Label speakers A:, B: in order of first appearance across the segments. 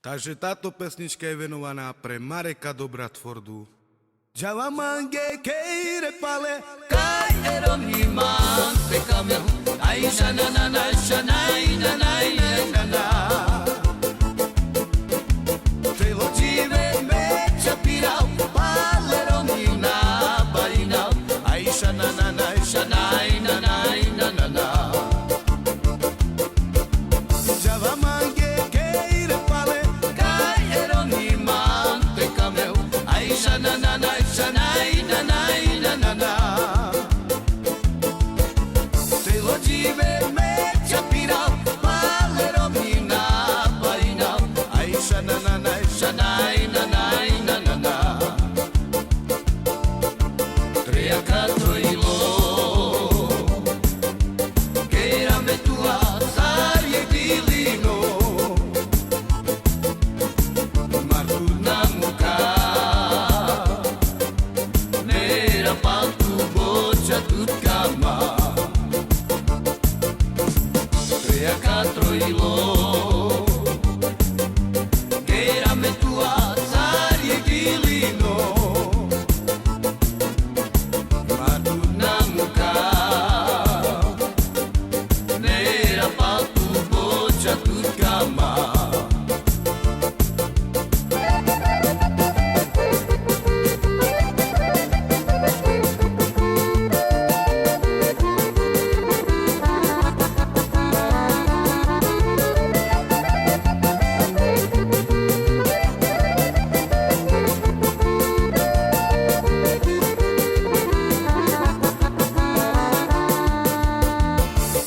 A: Takže táto pesnička je venovaná pre Mareka do Bradfordu. Jalamange keire pale
B: Kai eromi man pekamel Ai shanana shanai nanai nana Telo jive me chapirau Paleromi na barinau Ai shanana shanai nanai nana
A: Jalamange keire pale
B: Kai eromi man pekamel Ai shanana shanai nanai nana Telo jive me chapirau Paleromi na barinau Ai shanana shanai nanai nana Trea quattro ilo Che era me tua sarie di lino Marturna muka Nera paltu boccia tut kama Trea quattro ilo Che era me tua sarie di lino Marturna muka Nera paltu boccia tut kama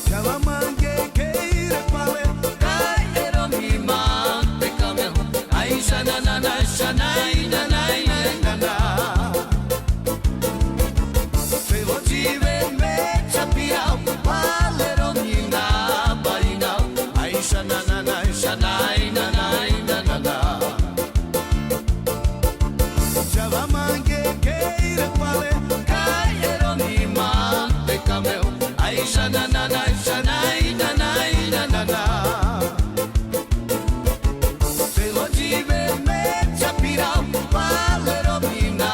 A: Jalamange keire pale
B: Kai eromi man pekamel Ai shanana shanai nanai nana Telo jive me chapirau Paleromi na barinau Ai shanana shanai nanai nana
A: Jalamange keire pale
B: Kai eromi man pekamel Ai shanana shanai nanai nana Telo jive me chapirau Paleromi na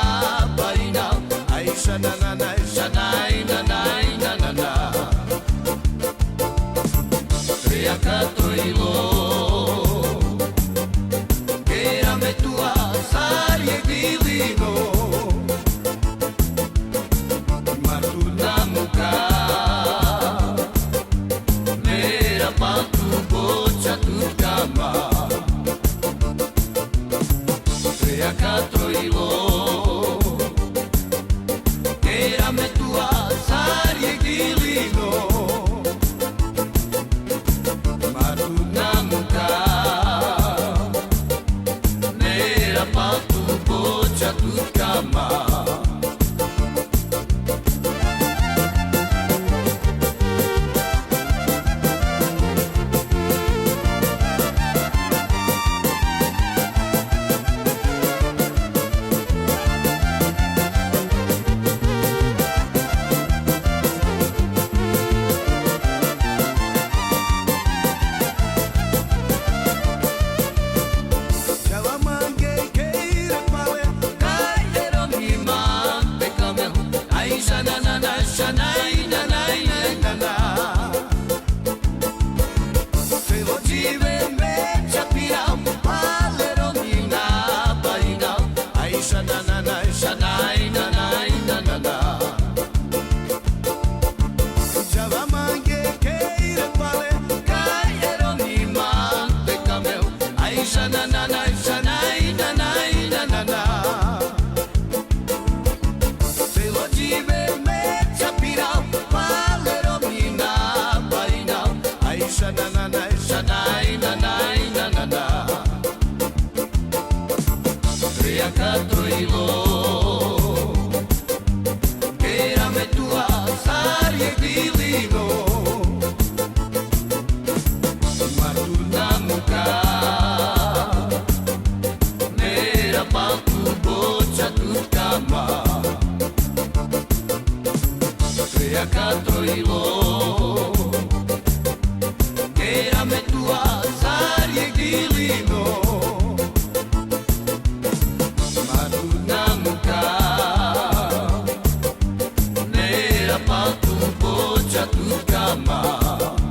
B: barinau Ai shanana shanai nanai nana Trea quattro ilo Che era me tua sarie di lino Marturna muka Nera paltu boccia tut kama Trea quattro ilo Che era me tua sarie di lino Marturna muka Nera paltu boccia tut kama
A: Jalamange keire pale
B: Kai eromi man pekamel Ai shanana shanai nanai nana Telo jive me chapirau Paleromi na barinau Ai shanana shanai nanai nana
A: Jalamange keire pale
B: Kai eromi man pekamel Ai shanana shanai nanai nana Telo jive me chapirau Paleromi na barinau
A: Ai shanana
B: Shanai nanai nana Trea quattro ilo Che era me tua sarie di lino Marturna muka ma